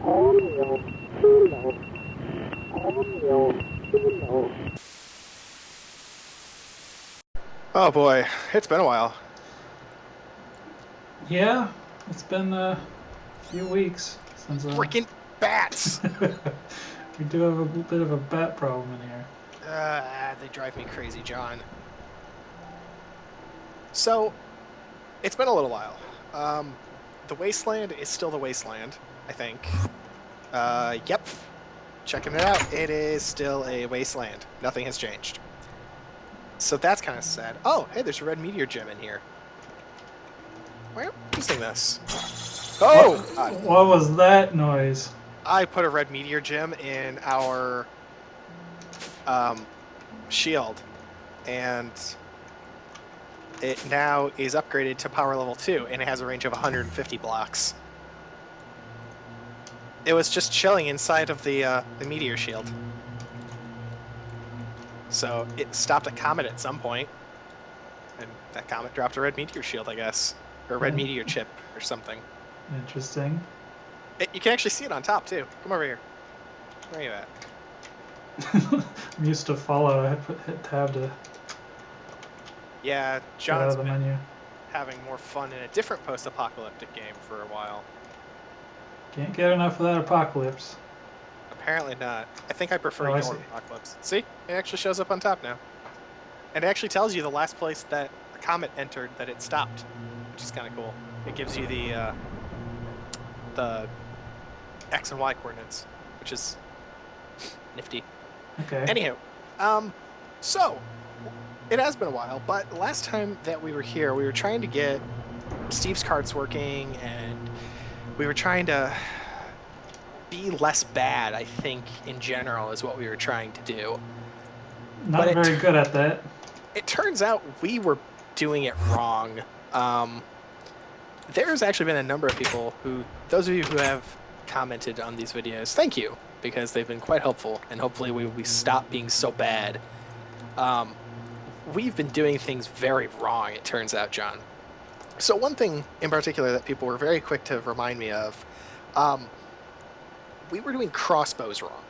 Oh boy, it's been a while. Yeah, it's been a few weeks since Freaking bats! we do have a bit of a bat problem in here. They drive me crazy, John. So, it's been a little while. The wasteland is still the wasteland, I think. Yep. Checking it out. It is still a wasteland. Nothing has changed. So that's kind of sad. Oh, hey, there's a red meteor gem in here. Why aren't we using this? What? Oh! What was that noise? I put a red meteor gem in our shield, and it now is upgraded to power level 2, and it has a range of 150 blocks. It was just chilling inside of the meteor shield. So it stopped a comet at some point, and that comet dropped a red meteor shield, I guess. Or a red meteor chip or something. Interesting. You can actually see it on top, too. Come over here. Where are you at? I'm used to follow. I hit tab to Yeah, get out John's of the been menu. having more fun in a different post-apocalyptic game for a while. Can't get enough of that apocalypse. Apparently not. I think I prefer Oh, I your see. apocalypse. See? It actually shows up on top now. And it actually tells you the last place that the comet entered that it stopped, which is kind of cool. It gives you the X and Y coordinates, which is nifty. Okay. Anywho, so it has been a while, but last time that we were here, we were trying to get Steve's carts working, and we were trying to be less bad, I think, in general, is what we were trying to do. Not very good at that. It turns out we were doing it wrong. There's actually been a number of people who, those of you who have commented on these videos, thank you, because they've been quite helpful, and hopefully we stop being so bad. We've been doing things very wrong, it turns out, John. So one thing in particular that people were very quick to remind me of, we were doing crossbows wrong,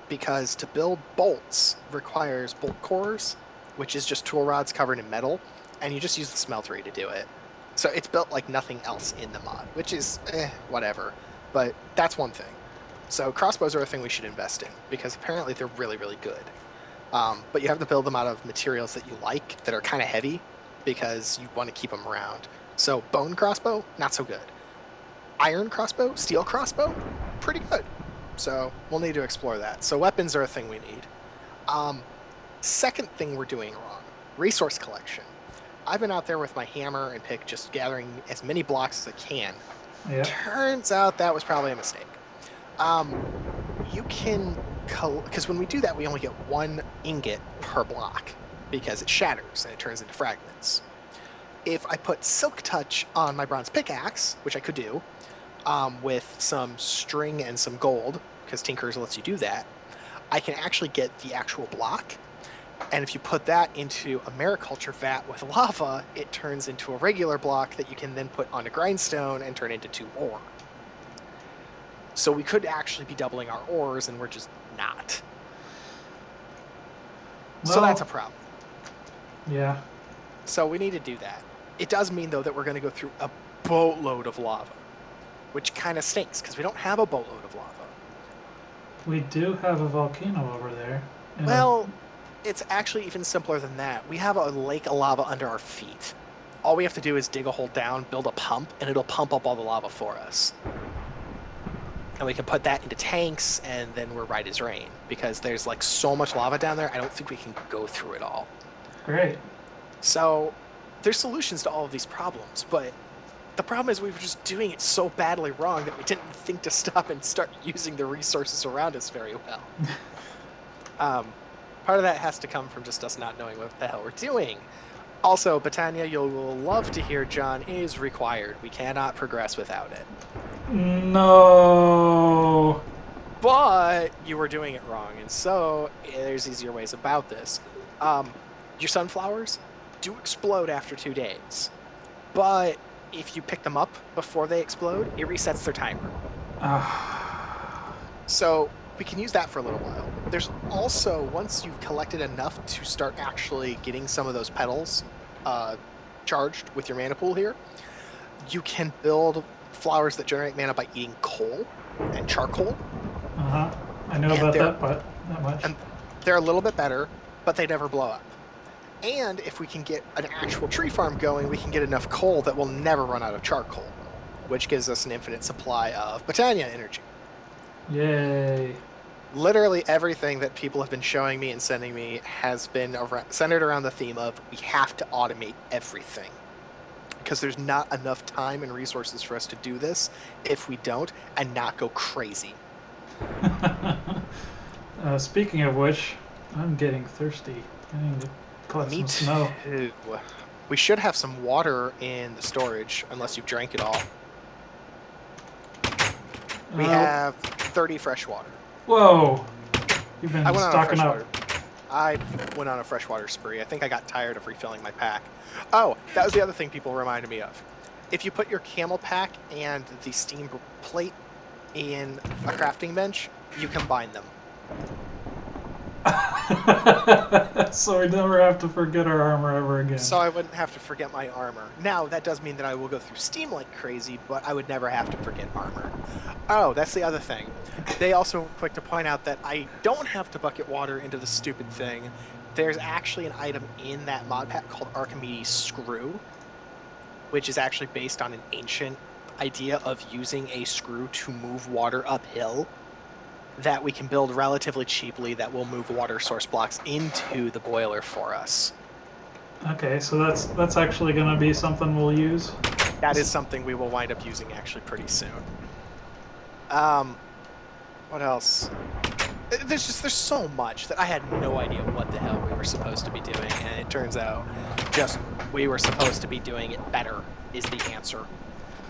because to build bolts requires bolt cores, which is just tool rods covered in metal, and you just use the smeltery to do it. So it's built like nothing else in the mod, which is whatever, but that's one thing. So crossbows are a thing we should invest in, because apparently they're really, really good. But you have to build them out of materials that you like, that are kind of heavy, because you want to keep them around. So bone crossbow, not so good. Iron crossbow, steel crossbow, pretty good. So we'll need to explore that. So weapons are a thing we need. Second thing we're doing wrong, resource collection. I've been out there with my hammer and pick just gathering as many blocks as I can. Yeah. Turns out that was probably a mistake. You can, because when we do that, we only get one ingot per block, because it shatters and it turns into fragments. If I put Silk Touch on my bronze pickaxe, which I could do, with some string and some gold, because Tinker's lets you do that, I can actually get the actual block. And if you put that into a mariculture vat with lava, it turns into a regular block that you can then put on a grindstone and turn into 2 ore. So we could actually be doubling our ores, and we're just not. Well, so that's a problem. Yeah. So we need to do that. It does mean, though, that we're going to go through a boatload of lava, which kind of stinks, because we don't have a boatload of lava. We do have a volcano over there. Well, it's actually even simpler than that. We have a lake of lava under our feet. All we have to do is dig a hole down, build a pump, and it'll pump up all the lava for us. And we can put that into tanks, and then we're right as rain. Because there's like so much lava down there, I don't think we can go through it all. Great. So there's solutions to all of these problems, but the problem is we were just doing it so badly wrong that we didn't think to stop and start using the resources around us very well. Part of that has to come from just us not knowing what the hell we're doing. Also, Botania, you'll love to hear John is required. We cannot progress without it. No. But you were doing it wrong, and so there's easier ways about this. Your sunflowers do explode after 2 days, but if you pick them up before they explode, it resets their timer. So we can use that for a little while. There's also, once you've collected enough to start actually getting some of those petals charged with your mana pool here, you can build flowers that generate mana by eating coal and charcoal. Uh-huh. I know And about that, but not much. and they're a little bit better, but they never blow up. And if we can get an actual tree farm going, we can get enough coal that we'll never run out of charcoal, which gives us an infinite supply of Botania energy. Yay. Literally everything that people have been showing me and sending me has been centered around the theme of we have to automate everything. Because there's not enough time and resources for us to do this if we don't and not go crazy. Speaking of which, I'm getting thirsty. I need to collect Me some snow. too. We should have some water in the storage, unless you've drank it all. We have 30 fresh water. Whoa! You've been I went on a stocking up. freshwater. I went on a freshwater spree. I think I got tired of refilling my pack. Oh, that was the other thing people reminded me of. If you put your camel pack and the steam plate in a crafting bench, you combine them. So we never have to forget our armor ever again. So I wouldn't have to forget my armor. Now, that does mean that I will go through steam like crazy, but I would never have to forget armor. Oh, that's the other thing. They also were quick to point out that I don't have to bucket water into the stupid thing. There's actually an item in that mod pack called Archimedes Screw, which is actually based on an ancient idea of using a screw to move water uphill that we can build relatively cheaply that will move water source blocks into the boiler for us. Okay, so that's actually going to be something we'll use. That is something we will wind up using actually pretty soon. What else? There's so much that I had no idea what the hell we were supposed to be doing, and it turns out just we were supposed to be doing it better is the answer.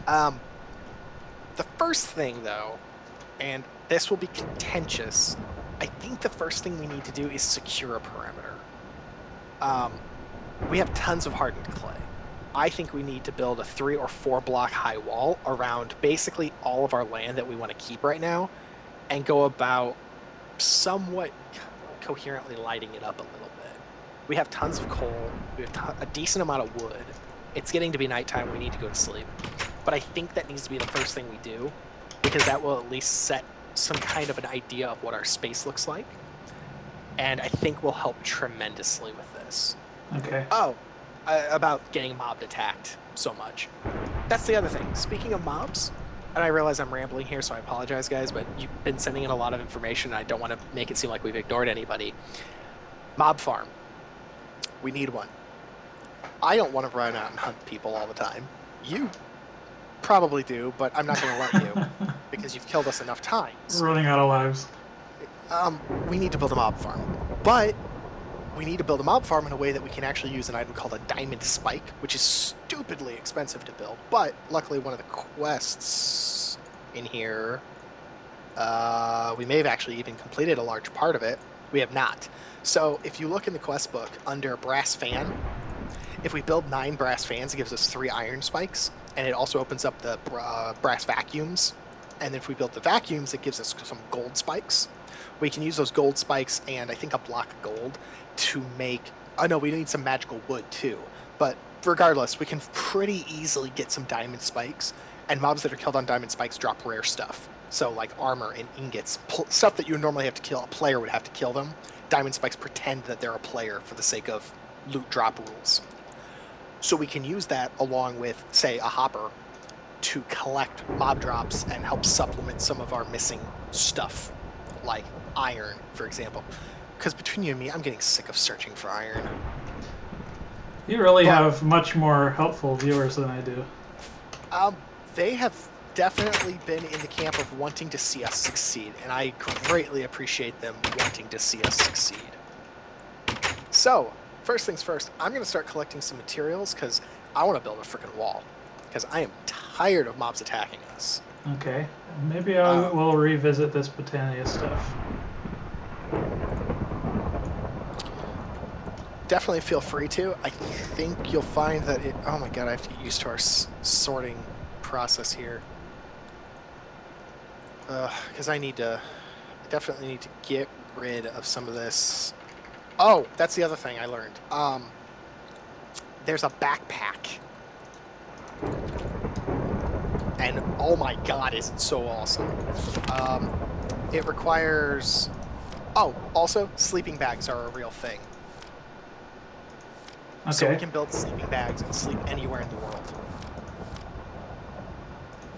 The first thing, though, and this will be contentious, I think the first thing we need to do is secure a perimeter. We have tons of hardened clay. I think we need to build a 3 or 4 block high wall around basically all of our land that we want to keep right now and go about somewhat coherently lighting it up a little bit. We have tons of coal. We have a decent amount of wood. It's getting to be nighttime. We need to go to sleep. But I think that needs to be the first thing we do because that will at least set some kind of an idea of what our space looks like. And I think will help tremendously with this. Okay. Oh, about getting mobbed attacked so much. That's the other thing. Speaking of mobs, and I realize I'm rambling here, so I apologize, guys, but you've been sending in a lot of information, and I don't want to make it seem like we've ignored anybody. Mob farm. We need one. I don't want to run out and hunt people all the time. You probably do, but I'm not going to let you because you've killed us enough times. We're running out of lives. We need to build a mob farm, but we need to build a mob farm in a way that we can actually use an item called a diamond spike, which is stupidly expensive to build. But luckily, one of the quests in here, we may have actually even completed a large part of it. We have not. So if you look in the quest book under brass fan, if we build 9 brass fans, it gives us 3 iron spikes, and it also opens up the brass vacuums. And if we build the vacuums, it gives us some gold spikes. We can use those gold spikes and I think a block of gold to make... Oh no, we need some magical wood too. But regardless, we can pretty easily get some diamond spikes, and mobs that are killed on diamond spikes drop rare stuff. So like armor and ingots, stuff that you would normally have to kill, a player would have to kill them. Diamond spikes pretend that they're a player for the sake of loot drop rules. So we can use that along with, say, a hopper to collect mob drops and help supplement some of our missing stuff, like iron, for example. Because between you and me, I'm getting sick of searching for iron. You really have much more helpful viewers than I do. They have definitely been in the camp of wanting to see us succeed, and I greatly appreciate them wanting to see us succeed. So, first things first, I'm going to start collecting some materials because I want to build a freaking wall. Because I am tired of mobs attacking us. Okay. Maybe I will revisit this Botania stuff. Definitely feel free to. I think you'll find that it... Oh my god, I have to get used to our sorting process here. Because I need to definitely need to get rid of some of this. Oh, that's the other thing I learned. There's a backpack. And oh my god, is it so awesome. It requires... Oh, also, sleeping bags are a real thing. So we Okay. can build sleeping bags and sleep anywhere in the world.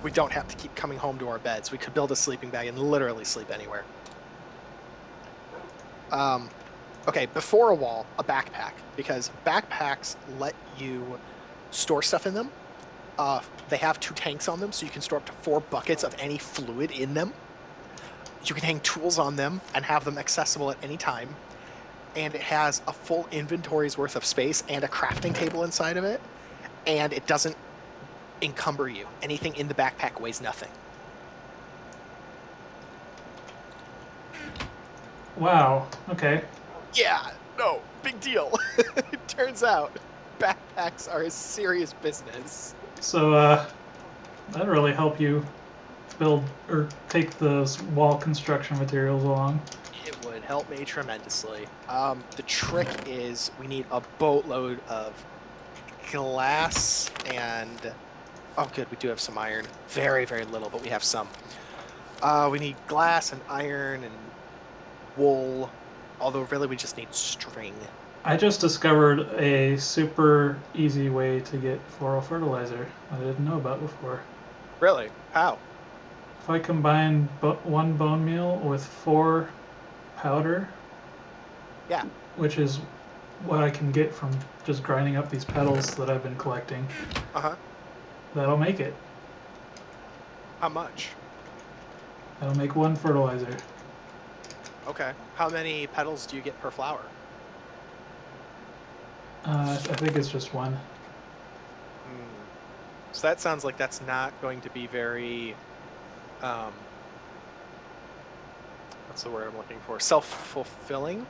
We don't have to keep coming home to our beds. We could build a sleeping bag and literally sleep anywhere. Okay, before a wall, a backpack, because backpacks let you store stuff in them. They have 2 tanks on them, so you can store up to 4 buckets of any fluid in them. You can hang tools on them and have them accessible at any time. And it has a full inventory's worth of space and a crafting table inside of it. And it doesn't encumber you. Anything in the backpack weighs nothing. Wow. Okay. Yeah, no, big deal. It turns out backpacks are a serious business. So that really help you build or take those wall construction materials along. It would help me tremendously. The trick is we need a boatload of glass and... Oh, good, we do have some iron. Very, very little, but we have some. We need glass and iron and wool, although really we just need string. I just discovered a super easy way to get floral fertilizer I didn't know about before. Really? How? If I combine 1 bone meal with 4 powder, Yeah. which is what I can get from just grinding up these petals that I've been collecting, Uh-huh. that'll make it. How much? That'll make 1 fertilizer. Okay. How many petals do you get per flower? I think it's just 1. So that sounds like that's not going to be very, what's the word I'm looking for? Self-fulfilling,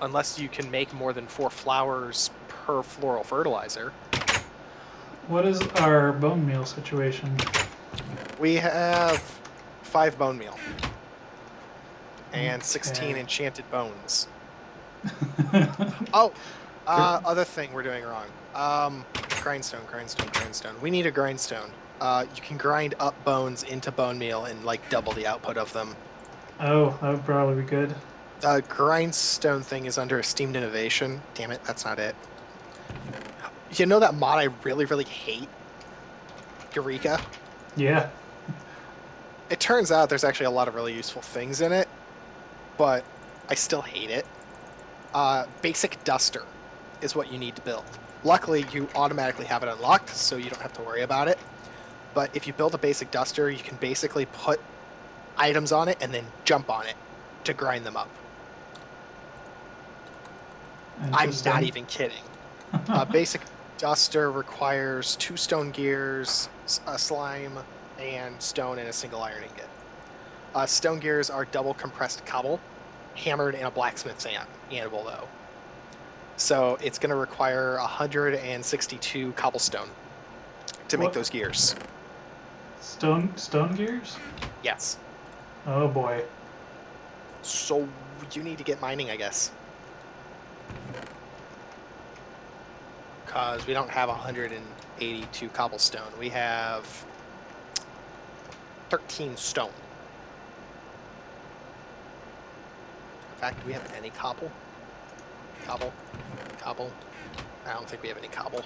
unless you can make more than 4 flowers per floral fertilizer. What is our bone meal situation? We have 5 bone meal and 16 Okay. enchanted bones. Oh, other thing we're doing wrong. Grindstone. We need a grindstone. You can grind up bones into bone meal and like double the output of them. Oh, that would probably be good. The grindstone thing is under esteemed innovation. Damn it, that's not it. You know that mod I really, really hate? Eureka? Yeah. It turns out there's actually a lot of really useful things in it, but I still hate it. Basic duster is what you need to build. Luckily, you automatically have it unlocked, so you don't have to worry about it. But if you build a basic duster, you can basically put items on it and then jump on it to grind them up. I'm not even kidding. Basic duster requires 2 stone gears, a slime, and stone and a single iron ingot. Stone gears are double compressed cobble, hammered in a blacksmith's anvil though. So it's going to require 162 cobblestone to make those gears. Stone gears? Yes. Oh boy. So you need to get mining, I guess. Because we don't have 182 cobblestone. We have 13 stone. In fact, do we have any cobble? Cobble? I don't think we have any cobble.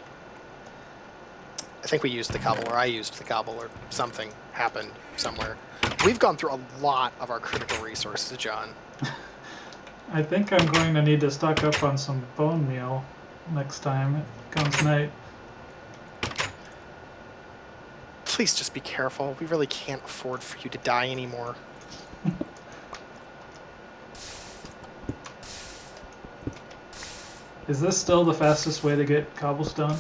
I think we used the cobble, or I used the cobble, or something happened somewhere. We've gone through a lot of our critical resources, John. I think I'm going to need to stock up on some bone meal next time it comes night. Please just be careful. We really can't afford for you to die anymore. Is this still the fastest way to get cobblestone?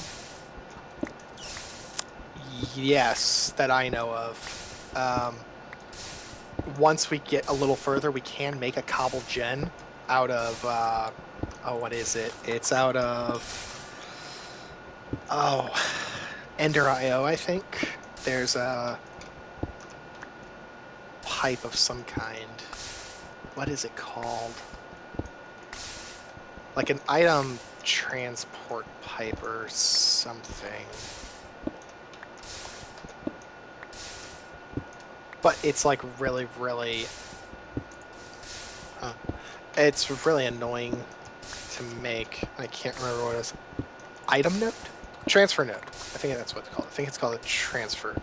Yes, that I know of. Once we get a little further, we can make a cobble gen out of, oh, what is it? It's out of, oh, Ender.io, I think. There's a pipe of some kind. what is it called? Like an item transport pipe or something. But it's like really, really... it's really annoying to make. I can't remember what it is. Item node? Transfer node. I think that's what it's called. I think it's called a transfer.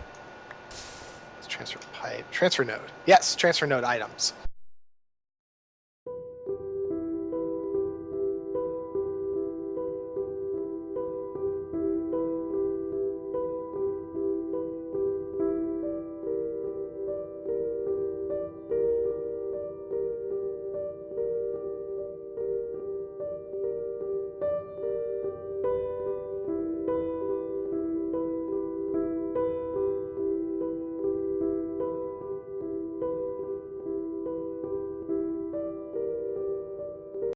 It's transfer pipe. Transfer node. Yes, transfer node items.